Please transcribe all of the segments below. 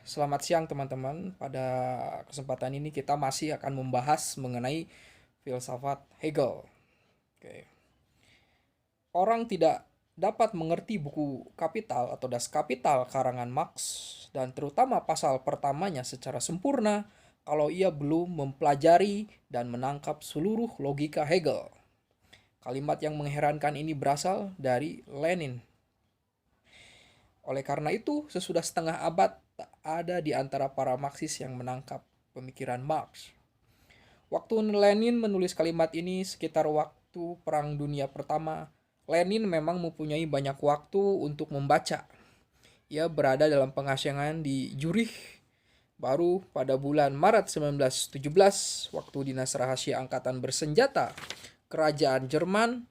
Selamat siang teman-teman. Pada kesempatan ini kita masih akan membahas mengenai filsafat Hegel. Oke. Orang tidak dapat mengerti buku Kapital atau Das Kapital karangan Marx dan terutama pasal pertamanya secara sempurna kalau ia belum mempelajari dan menangkap seluruh logika Hegel. Kalimat yang mengherankan ini berasal dari Lenin. Oleh karena itu, sesudah setengah abad tak ada di antara para Marxis yang menangkap pemikiran Marx. Waktu Lenin menulis kalimat ini sekitar waktu Perang Dunia Pertama, Lenin memang mempunyai banyak waktu untuk membaca. Ia berada dalam pengasingan di Zurich. Baru pada bulan Maret 1917, waktu Dinas Rahasia Angkatan Bersenjata Kerajaan Jerman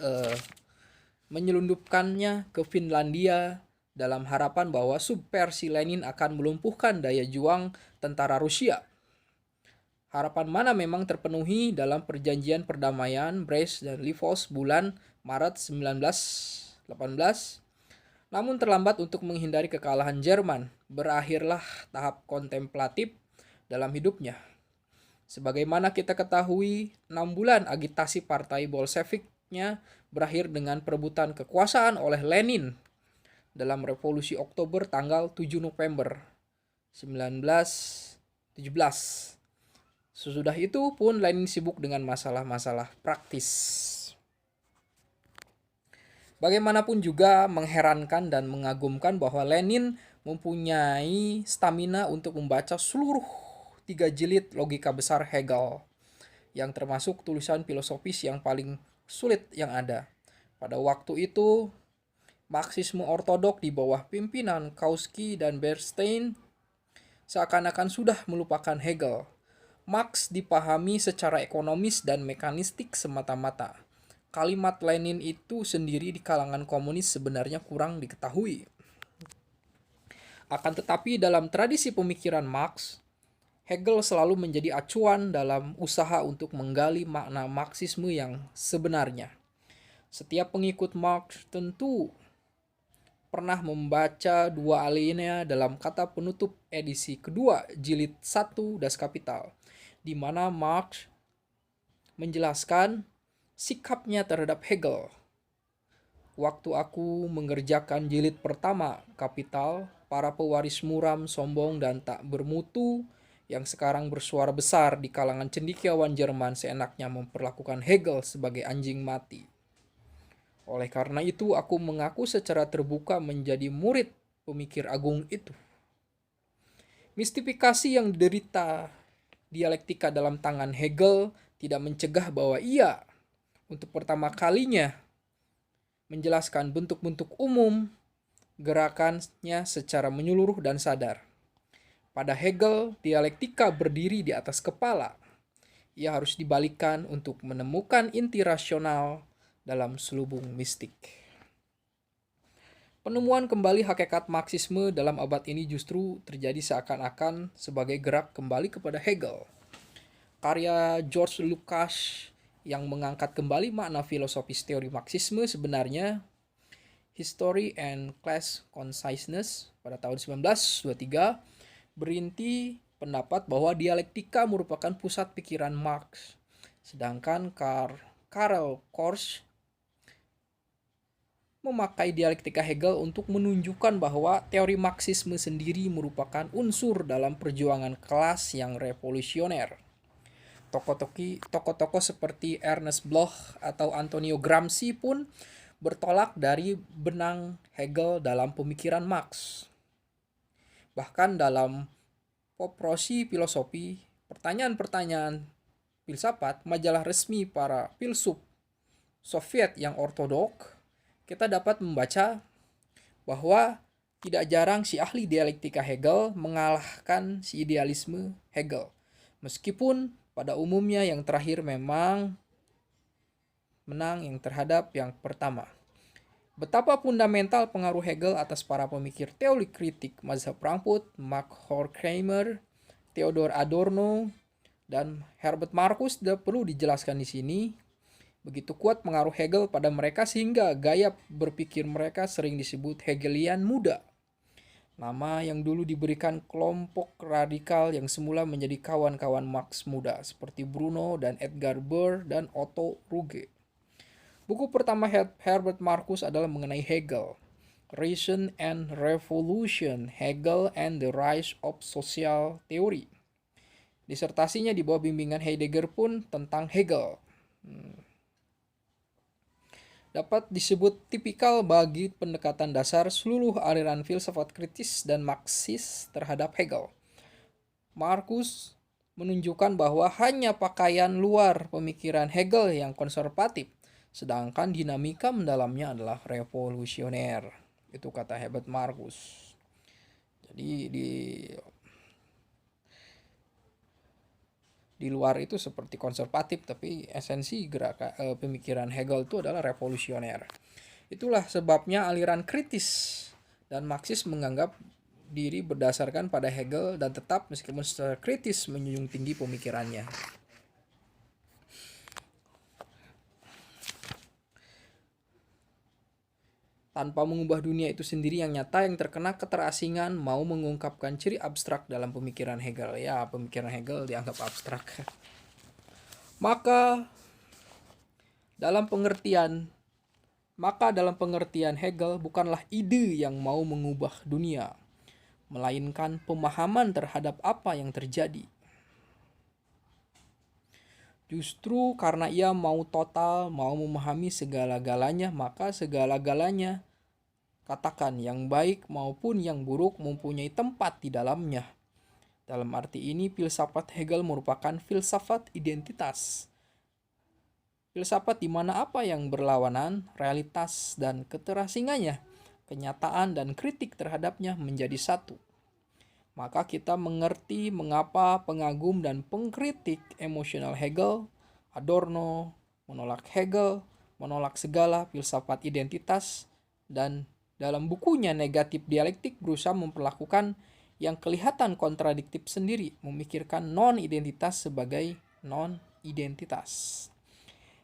eh, menyelundupkannya ke Finlandia dalam harapan bahwa subversi Lenin akan melumpuhkan daya juang tentara Rusia. Harapan mana memang terpenuhi dalam perjanjian perdamaian Brest dan Litovsk bulan Maret 1918. Namun terlambat untuk menghindari kekalahan Jerman, berakhirlah tahap kontemplatif dalam hidupnya. Sebagaimana kita ketahui, 6 bulan agitasi partai Bolsheviknya berakhir dengan perebutan kekuasaan oleh Lenin dalam revolusi Oktober tanggal 7 November 1917. Sesudah itu pun Lenin sibuk dengan masalah-masalah praktis. Bagaimanapun juga mengherankan dan mengagumkan bahwa Lenin mempunyai stamina untuk membaca seluruh 3 jilid logika besar Hegel, yang termasuk tulisan filosofis yang paling sulit yang ada. Pada waktu itu, Marxisme ortodok di bawah pimpinan Kautsky dan Bernstein seakan-akan sudah melupakan Hegel. Marx dipahami secara ekonomis dan mekanistik semata-mata. Kalimat Lenin itu sendiri di kalangan komunis sebenarnya kurang diketahui. Akan tetapi dalam tradisi pemikiran Marx, Hegel selalu menjadi acuan dalam usaha untuk menggali makna Marxisme yang sebenarnya. Setiap pengikut Marx tentu pernah membaca dua alinea dalam kata penutup edisi kedua jilid 1 Das Kapital, di mana Marx menjelaskan sikapnya terhadap Hegel. Waktu aku mengerjakan jilid pertama Kapital, para pewaris muram, sombong, dan tak bermutu yang sekarang bersuara besar di kalangan cendekiawan Jerman seenaknya memperlakukan Hegel sebagai anjing mati. Oleh karena itu, aku mengaku secara terbuka menjadi murid pemikir agung itu. Mistifikasi yang diderita dialektika dalam tangan Hegel tidak mencegah bahwa ia, untuk pertama kalinya, menjelaskan bentuk-bentuk umum gerakannya secara menyeluruh dan sadar. Pada Hegel, dialektika berdiri di atas kepala. Ia harus dibalikkan untuk menemukan inti rasional dalam selubung mistik. Penemuan kembali hakikat Marxisme dalam abad ini justru terjadi seakan-akan sebagai gerak kembali kepada Hegel. Karya George Lukács yang mengangkat kembali makna filosofis teori Marxisme sebenarnya History and Class Consciousness pada tahun 1923 berinti pendapat bahwa dialektika merupakan pusat pikiran Marx. Sedangkan Karl Korsch memakai dialektika Hegel untuk menunjukkan bahwa teori Marxisme sendiri merupakan unsur dalam perjuangan kelas yang revolusioner. Tokoh-tokoh seperti Ernest Bloch atau Antonio Gramsci pun bertolak dari benang Hegel dalam pemikiran Marx. Bahkan dalam Poprosi Filosofi, pertanyaan-pertanyaan filsafat, majalah resmi para filsuf Soviet yang ortodok, kita dapat membaca bahwa tidak jarang si ahli dialektika Hegel mengalahkan si idealisme Hegel. Meskipun pada umumnya yang terakhir memang menang yang terhadap yang pertama. Betapa fundamental pengaruh Hegel atas para pemikir teori kritik mazhab Frankfurt, Mark Horkheimer, Theodor Adorno, dan Herbert Marcuse tidak perlu dijelaskan di sini. Begitu kuat pengaruh Hegel pada mereka sehingga gaya berpikir mereka sering disebut Hegelian muda. nama yang dulu diberikan kelompok radikal yang semula menjadi kawan-kawan Marx muda seperti Bruno dan Edgar Burr dan Otto Ruge. Buku pertama Herbert Marcuse adalah mengenai Hegel, Reason and Revolution, Hegel and the Rise of Social Theory. Disertasinya di bawah bimbingan Heidegger pun tentang Hegel. Dapat disebut tipikal bagi pendekatan dasar seluruh aliran filsafat kritis dan Marxis terhadap Hegel. Marcuse menunjukkan bahwa hanya pakaian luar pemikiran Hegel yang konservatif, sedangkan dinamika mendalamnya adalah revolusioner. Itu kata Herbert Marcuse. Jadi di luar itu seperti konservatif, tapi esensi pemikiran Hegel itu adalah revolusioner. Itulah sebabnya aliran kritis dan Marxis menganggap diri berdasarkan pada Hegel dan tetap meskipun secara kritis menjunjung tinggi pemikirannya. Tanpa mengubah dunia itu sendiri yang nyata yang terkena keterasingan mau mengungkapkan ciri abstrak dalam pemikiran Hegel. Ya, pemikiran Hegel dianggap abstrak. Maka dalam pengertian Hegel bukanlah ide yang mau mengubah dunia, melainkan pemahaman terhadap apa yang terjadi. Justru karena ia mau total, mau memahami segala-galanya, maka segala-galanya, katakan yang baik maupun yang buruk, mempunyai tempat di dalamnya. Dalam arti ini, filsafat Hegel merupakan filsafat identitas. Filsafat di mana apa yang berlawanan, realitas dan keterasingannya, kenyataan dan kritik terhadapnya menjadi satu. Maka kita mengerti mengapa pengagum dan pengkritik emosional Hegel, Adorno, menolak Hegel, menolak segala filsafat identitas, dan dalam bukunya Negatif Dialektik berusaha memperlakukan yang kelihatan kontradiktif sendiri, memikirkan non-identitas sebagai non-identitas.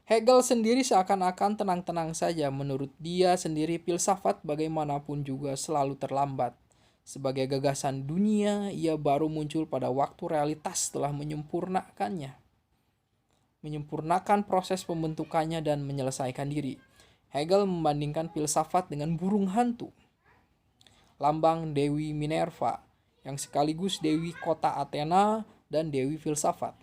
Hegel sendiri seakan-akan tenang-tenang saja. Menurut dia sendiri, filsafat bagaimanapun juga selalu terlambat. Sebagai gagasan dunia, ia baru muncul pada waktu realitas telah menyempurnakan proses pembentukannya dan menyelesaikan diri. Hegel membandingkan filsafat dengan burung hantu, lambang Dewi Minerva, yang sekaligus Dewi kota Athena dan Dewi filsafat.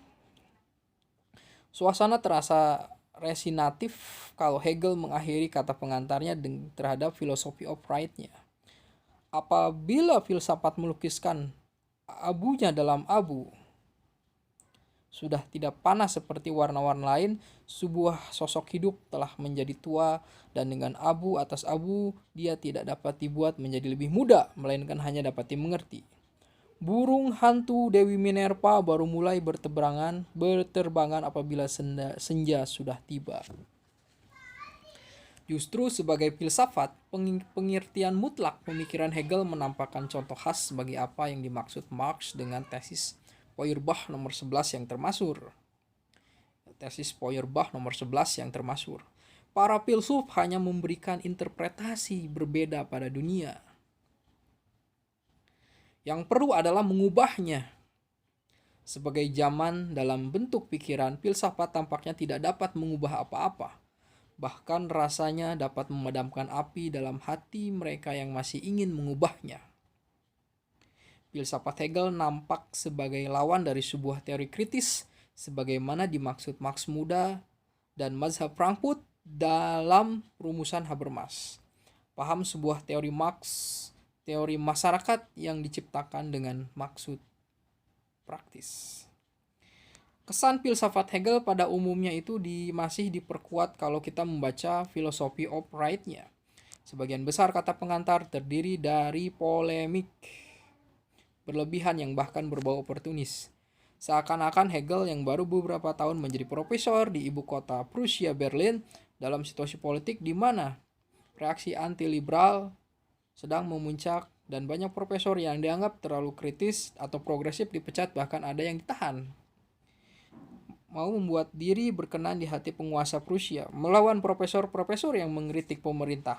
Suasana terasa resinatif kalau Hegel mengakhiri kata pengantarnya terhadap Philosophy of Right-nya. Apabila filsafat melukiskan abunya dalam abu, sudah tidak panas seperti warna-warna lain, sebuah sosok hidup telah menjadi tua, dan dengan abu atas abu, dia tidak dapat dibuat menjadi lebih muda, melainkan hanya dapat dimengerti. Burung hantu Dewi Minerva baru mulai berterbangan apabila senja sudah tiba. Justru sebagai filsafat, pengertian mutlak pemikiran Hegel menampakkan contoh khas bagi apa yang dimaksud Marx dengan tesis Feuerbach nomor 11 yang termasyhur. Tesis Feuerbach nomor 11 yang termasyhur. Para filsuf hanya memberikan interpretasi berbeda pada dunia. Yang perlu adalah mengubahnya. Sebagai zaman dalam bentuk pikiran, filsafat tampaknya tidak dapat mengubah apa-apa. Bahkan rasanya dapat memadamkan api dalam hati mereka yang masih ingin mengubahnya. Filsafat Hegel nampak sebagai lawan dari sebuah teori kritis, sebagaimana dimaksud Marx muda dan mazhab Frankfurt dalam rumusan Habermas. Paham sebuah teori Marx, teori masyarakat yang diciptakan dengan maksud praktis. Kesan filsafat Hegel pada umumnya itu masih diperkuat kalau kita membaca Philosophy of Right-nya. Sebagian besar kata pengantar terdiri dari polemik berlebihan yang bahkan berbau oportunis. Seakan-akan Hegel yang baru beberapa tahun menjadi profesor di ibu kota Prusia Berlin dalam situasi politik di mana reaksi anti-liberal sedang memuncak dan banyak profesor yang dianggap terlalu kritis atau progresif dipecat, bahkan ada yang ditahan. Mau membuat diri berkenan di hati penguasa Prusia, melawan profesor-profesor yang mengkritik pemerintah.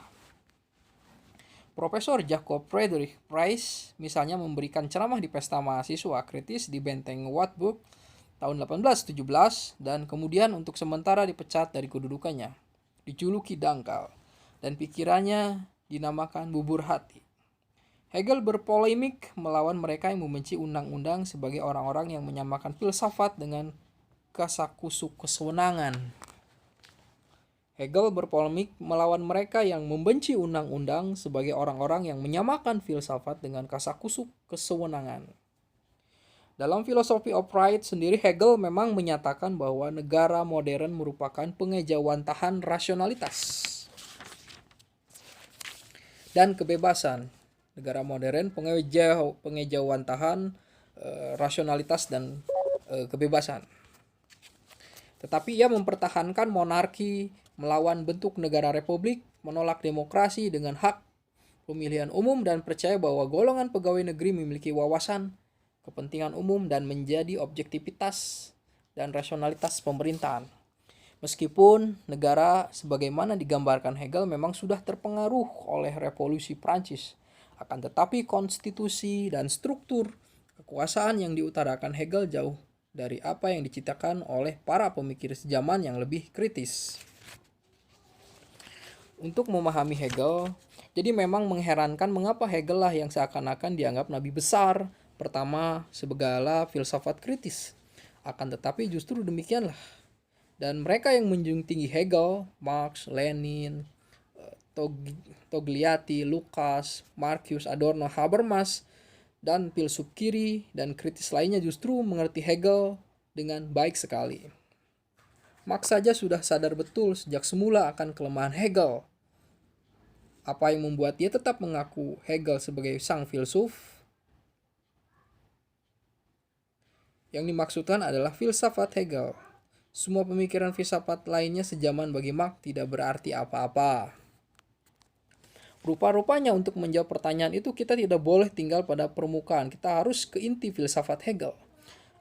Profesor Jacob Friedrich Price misalnya memberikan ceramah di pesta mahasiswa kritis di benteng Wartburg tahun 1817 dan kemudian untuk sementara dipecat dari kedudukannya, dijuluki dangkal, dan pikirannya dinamakan bubur hati. Hegel berpolemik melawan mereka yang membenci undang-undang sebagai orang-orang yang menyamakan filsafat dengan kasakusuk kesewenangan. Hegel berpolemik melawan mereka yang membenci undang-undang sebagai orang-orang yang menyamakan filsafat dengan kasakusuk kesewenangan. Dalam Philosophy of Right sendiri, Hegel memang menyatakan bahwa negara modern merupakan pengejawantahan rasionalitas dan kebebasan. Negara modern pengejawantahan rasionalitas dan kebebasan. Tetapi ia mempertahankan monarki, melawan bentuk negara republik, menolak demokrasi dengan hak pemilihan umum, dan percaya bahwa golongan pegawai negeri memiliki wawasan, kepentingan umum, dan menjadi objektivitas dan rasionalitas pemerintahan. Meskipun negara sebagaimana digambarkan Hegel memang sudah terpengaruh oleh revolusi Prancis, akan tetapi konstitusi dan struktur kekuasaan yang diutarakan Hegel jauh dari apa yang diciptakan oleh para pemikir sejaman yang lebih kritis. Untuk memahami Hegel, jadi memang mengherankan mengapa Hegel lah yang seakan-akan dianggap nabi besar pertama segala filsafat kritis. Akan tetapi justru demikianlah. Dan mereka yang menjunjung tinggi Hegel, Marx, Lenin, Togliatti, Lukács, Marcus, Adorno, Habermas, dan filsuf kiri dan kritis lainnya justru mengerti Hegel dengan baik sekali. Marx saja sudah sadar betul sejak semula akan kelemahan Hegel. Apa yang membuat dia tetap mengaku Hegel sebagai sang filsuf? Yang dimaksudkan adalah filsafat Hegel. Semua pemikiran filsafat lainnya sejaman bagi Marx tidak berarti apa-apa. Rupa-rupanya untuk menjawab pertanyaan itu kita tidak boleh tinggal pada permukaan. Kita harus ke inti filsafat Hegel.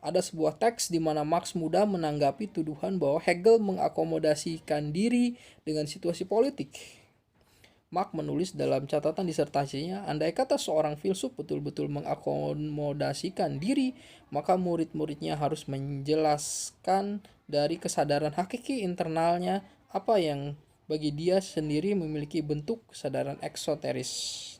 Ada sebuah teks di mana Marx mudah menanggapi tuduhan bahwa Hegel mengakomodasikan diri dengan situasi politik. Marx menulis dalam catatan disertasinya, andai kata seorang filsuf betul-betul mengakomodasikan diri, maka murid-muridnya harus menjelaskan dari kesadaran hakiki internalnya apa yang bagi dia sendiri memiliki bentuk kesadaran eksoteris.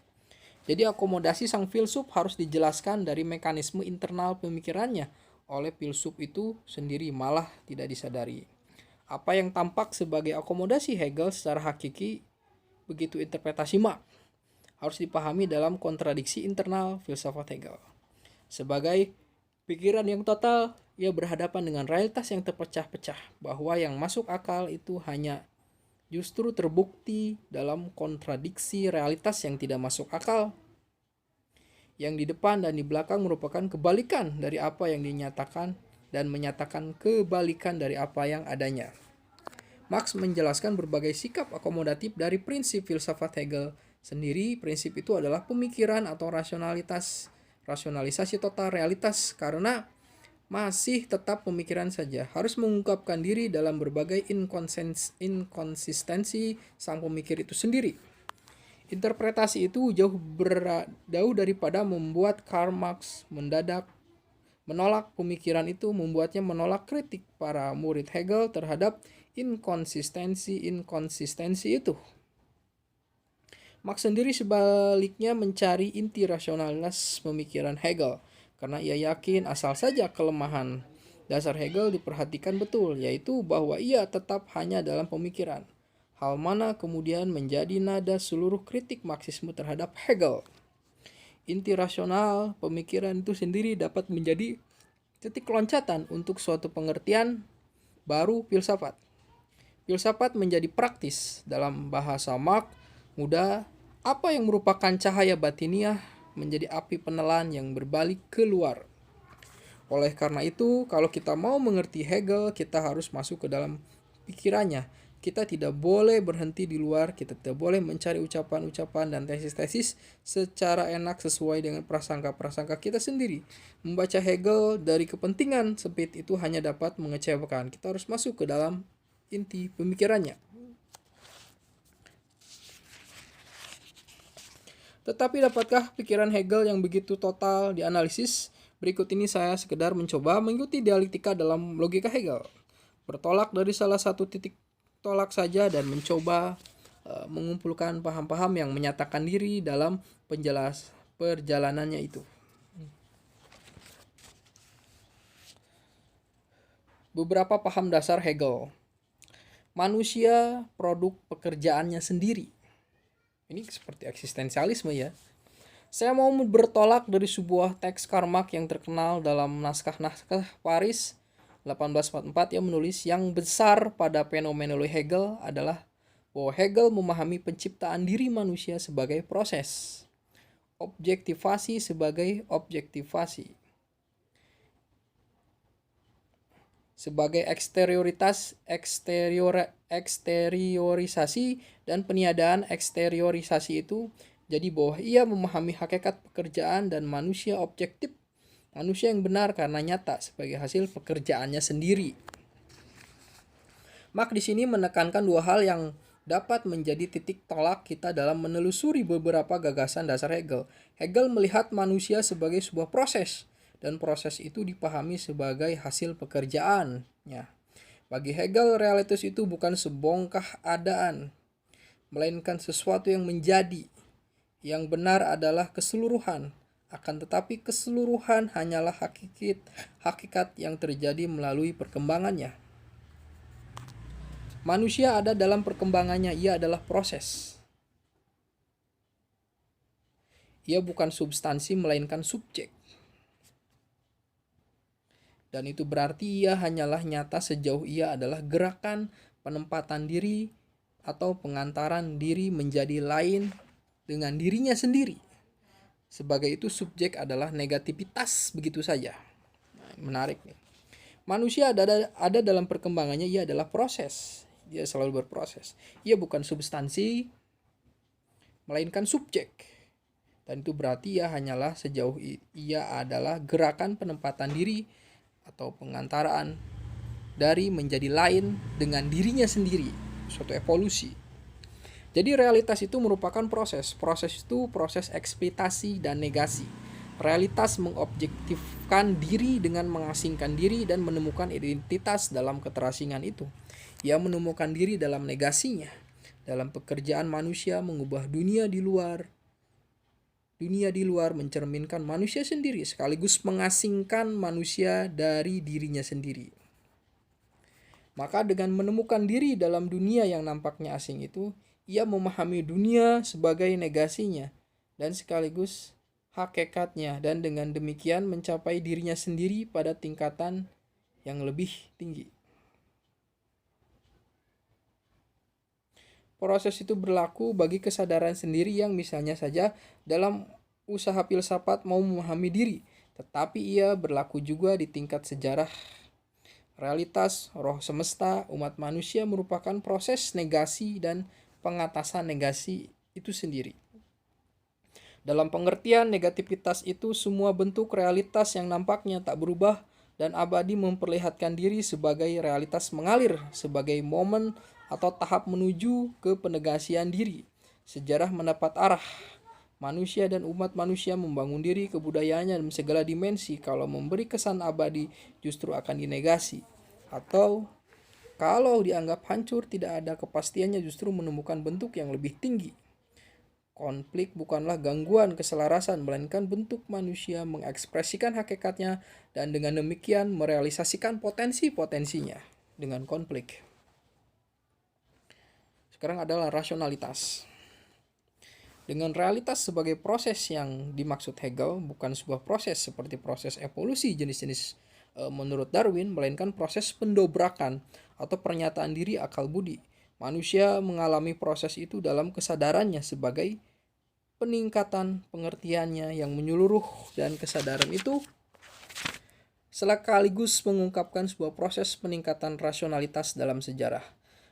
Jadi akomodasi sang filsuf harus dijelaskan dari mekanisme internal pemikirannya oleh filsuf itu sendiri, malah tidak disadari. Apa yang tampak sebagai akomodasi Hegel secara hakiki, begitu interpretasi Marx, harus dipahami dalam kontradiksi internal filsafat Hegel. Sebagai pikiran yang total, ia berhadapan dengan realitas yang terpecah-pecah, bahwa yang masuk akal itu hanya justru terbukti dalam kontradiksi realitas yang tidak masuk akal. Yang di depan dan di belakang merupakan kebalikan dari apa yang dinyatakan dan menyatakan kebalikan dari apa yang adanya. Marx menjelaskan berbagai sikap akomodatif dari prinsip filsafat Hegel sendiri. Prinsip itu adalah pemikiran atau rasionalisasi total realitas, karena masih tetap pemikiran saja, harus mengungkapkan diri dalam berbagai inkonsistensi sang pemikir itu sendiri. Interpretasi itu jauh daripada membuat Karl Marx mendadak menolak pemikiran itu, membuatnya menolak kritik para murid Hegel terhadap inkonsistensi itu. Marx sendiri sebaliknya mencari inti rasionalitas pemikiran Hegel, karena ia yakin asal saja kelemahan dasar Hegel diperhatikan betul, yaitu bahwa ia tetap hanya dalam pemikiran. Hal mana kemudian menjadi nada seluruh kritik Marxisme terhadap Hegel. Inti rasional pemikiran itu sendiri dapat menjadi titik loncatan untuk suatu pengertian baru filsafat. Filsafat menjadi praktis. Dalam bahasa Marx muda, apa yang merupakan cahaya batiniah menjadi api penelan yang berbalik keluar. Oleh karena itu, kalau kita mau mengerti Hegel, kita harus masuk ke dalam pikirannya. Kita tidak boleh berhenti di luar, kita tidak boleh mencari ucapan-ucapan dan tesis-tesis secara enak sesuai dengan prasangka-prasangka kita sendiri. Membaca Hegel dari kepentingan sempit itu hanya dapat mengecewakan. Kita harus masuk ke dalam inti pemikirannya. Tetapi dapatkah pikiran Hegel yang begitu total dianalisis? Berikut ini saya sekedar mencoba mengikuti dialektika dalam logika Hegel. Bertolak dari salah satu titik tolak saja dan mencoba mengumpulkan paham-paham yang menyatakan diri dalam perjalanannya itu. Beberapa paham dasar Hegel. Manusia produk pekerjaannya sendiri. Ini seperti eksistensialisme ya. Saya mau bertolak dari sebuah teks Karl Marx yang terkenal dalam naskah-naskah Paris 1844 yang menulis yang besar pada fenomenologi Hegel adalah bahwa Hegel memahami penciptaan diri manusia sebagai proses, objektivasi sebagai objektivasi, sebagai eksteriorisasi dan peniadaan eksteriorisasi itu. Jadi bahwa ia memahami hakikat pekerjaan dan manusia objektif, manusia yang benar karena nyata sebagai hasil pekerjaannya sendiri. Marx di sini menekankan dua hal yang dapat menjadi titik tolak kita dalam menelusuri beberapa gagasan dasar Hegel. Hegel melihat manusia sebagai sebuah proses, dan proses itu dipahami sebagai hasil pekerjaannya. Bagi Hegel, realitas itu bukan sebongkah adaan, melainkan sesuatu yang menjadi. Yang benar adalah keseluruhan, akan tetapi keseluruhan hanyalah hakikat yang terjadi melalui perkembangannya. Manusia ada dalam perkembangannya, ia adalah proses. Ia bukan substansi melainkan subjek. Dan itu berarti ia hanyalah nyata sejauh ia adalah gerakan penempatan diri atau pengantaran diri menjadi lain dengan dirinya sendiri. Sebagai itu subjek adalah negativitas begitu saja. Nah, menarik nih. Manusia ada dalam perkembangannya, ia adalah proses. Dia selalu berproses. Ia bukan substansi melainkan subjek. Dan itu berarti ia hanyalah sejauh ia adalah gerakan penempatan diri atau pengantaraan dari menjadi lain dengan dirinya sendiri, suatu evolusi. Jadi realitas itu merupakan proses. Proses itu proses ekspektasi dan negasi. Realitas mengobjektifkan diri dengan mengasingkan diri dan menemukan identitas dalam keterasingan itu. Ia menemukan diri dalam negasinya. Dalam pekerjaan manusia mengubah dunia di luar. Dunia di luar mencerminkan manusia sendiri sekaligus mengasingkan manusia dari dirinya sendiri. Maka dengan menemukan diri dalam dunia yang nampaknya asing itu, ia memahami dunia sebagai negasinya dan sekaligus hakikatnya, dan dengan demikian mencapai dirinya sendiri pada tingkatan yang lebih tinggi. Proses itu berlaku bagi kesadaran sendiri yang misalnya saja dalam usaha filsafat mau memahami diri, tetapi ia berlaku juga di tingkat sejarah. Realitas, roh semesta, umat manusia merupakan proses negasi dan pengatasan negasi itu sendiri. Dalam pengertian negativitas itu, semua bentuk realitas yang nampaknya tak berubah dan abadi memperlihatkan diri sebagai realitas mengalir, sebagai momen atau tahap menuju ke penegasian diri. Sejarah mendapat arah. Manusia dan umat manusia membangun diri kebudayaannya dalam segala dimensi. Kalau memberi kesan abadi justru akan dinegasi. Atau kalau dianggap hancur, tidak ada kepastiannya, justru menemukan bentuk yang lebih tinggi. Konflik bukanlah gangguan keselarasan, melainkan bentuk manusia mengekspresikan hakikatnya dan dengan demikian merealisasikan potensi-potensinya dengan konflik. Sekarang adalah rasionalitas. Dengan realitas sebagai proses yang dimaksud Hegel bukan sebuah proses seperti proses evolusi jenis-jenis menurut Darwin, melainkan proses pendobrakan atau pernyataan diri akal budi. Manusia mengalami proses itu dalam kesadarannya sebagai peningkatan pengertiannya yang menyeluruh, dan kesadaran itu sekaligus mengungkapkan sebuah proses peningkatan rasionalitas dalam sejarah.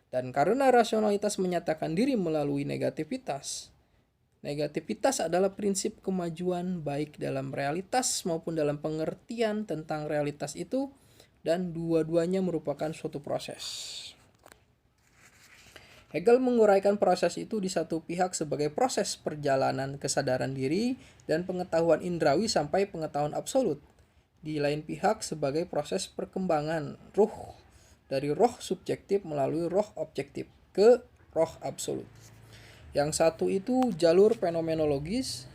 Dan karena rasionalitas menyatakan diri melalui negativitas, negativitas adalah prinsip kemajuan baik dalam realitas maupun dalam pengertian tentang realitas itu, dan dua-duanya merupakan suatu proses. Hegel menguraikan proses itu di satu pihak sebagai proses perjalanan kesadaran diri dan pengetahuan indrawi sampai pengetahuan absolut. Di lain pihak sebagai proses perkembangan ruh dari roh subjektif melalui roh objektif ke roh absolut. Yang satu itu jalur fenomenologis,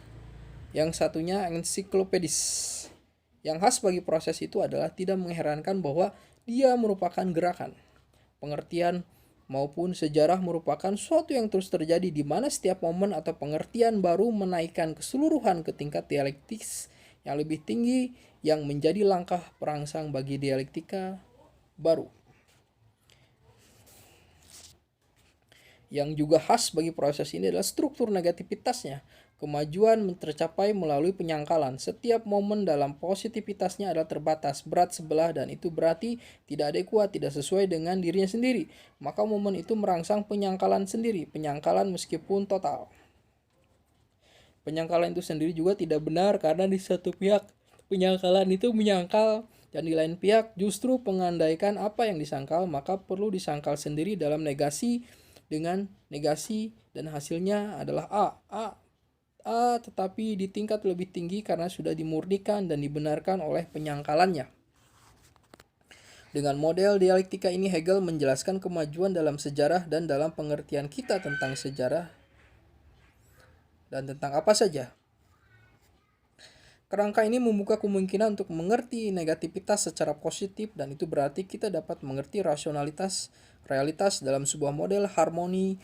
yang satunya ensiklopedis. Yang khas bagi proses itu adalah tidak mengherankan bahwa dia merupakan gerakan. Pengertian maupun sejarah merupakan suatu yang terus terjadi di mana setiap momen atau pengertian baru menaikkan keseluruhan ke tingkat dialektis yang lebih tinggi yang menjadi langkah perangsang bagi dialektika baru. Yang juga khas bagi proses ini adalah struktur negativitasnya. Kemajuan tercapai melalui penyangkalan. Setiap momen dalam positivitasnya adalah terbatas, berat sebelah, dan itu berarti tidak adekuat, tidak sesuai dengan dirinya sendiri. Maka momen itu merangsang penyangkalan sendiri, penyangkalan meskipun total. Penyangkalan itu sendiri juga tidak benar karena di satu pihak penyangkalan itu menyangkal dan di lain pihak justru mengandaikan apa yang disangkal, maka perlu disangkal sendiri dalam negasi dengan negasi dan hasilnya adalah A tetapi di tingkat lebih tinggi karena sudah dimurnikan dan dibenarkan oleh penyangkalannya. Dengan model dialektika ini Hegel menjelaskan kemajuan dalam sejarah dan dalam pengertian kita tentang sejarah dan tentang apa saja. Kerangka ini membuka kemungkinan untuk mengerti negativitas secara positif dan itu berarti kita dapat mengerti rasionalitas realitas dalam sebuah model harmoni